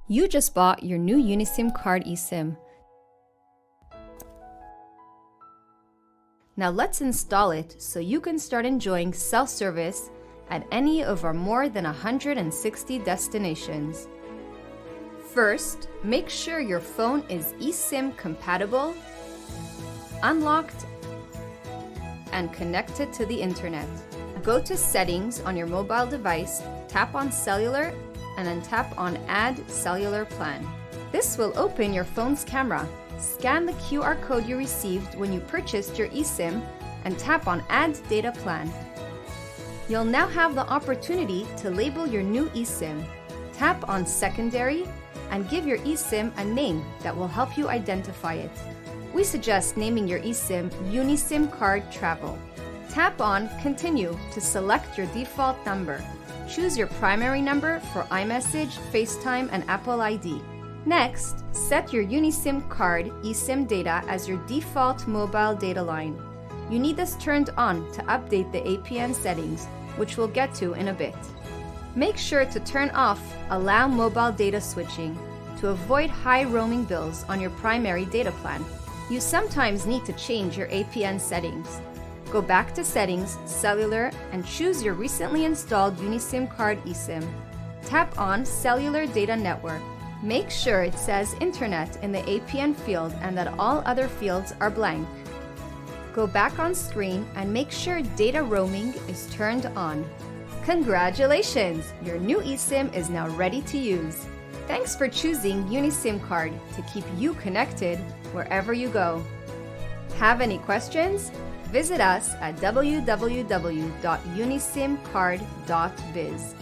You just bought your new Unisimcard eSIM. Now let's install it so you can start enjoying self-service at any of our more than 160 destinations. First, make sure your phone is eSIM compatible, unlocked, and connected to the internet. Go to Settings on your mobile device, tap on Cellular, and then tap on Add Cellular Plan. This will open your phone's camera. Scan the QR code you received when you purchased your eSIM and tap on Add Data Plan. You'll now have the opportunity to label your new eSIM. Tap on Secondary and give your eSIM a name that will help you identify it. We suggest naming your eSIM Unisimcard Travel. Tap on Continue to select your default number. Choose your primary number for iMessage, FaceTime, and Apple ID. Next, set your Unisimcard eSIM data as your default mobile data line. You need this turned on to update the APN settings, which we'll get to in a bit. Make sure to turn off Allow Mobile Data Switching to avoid high roaming bills on your primary data plan. You sometimes need to change your APN settings. Go back to Settings, Cellular, and choose your recently installed Unisimcard eSIM. Tap on Cellular Data Network. Make sure it says Internet in the APN field and that all other fields are blank. Go back on screen and make sure data roaming is turned on. Congratulations! Your new eSIM is now ready to use. Thanks for choosing Unisimcard to keep you connected wherever you go. Have any questions? Visit us at www.unisimcard.biz.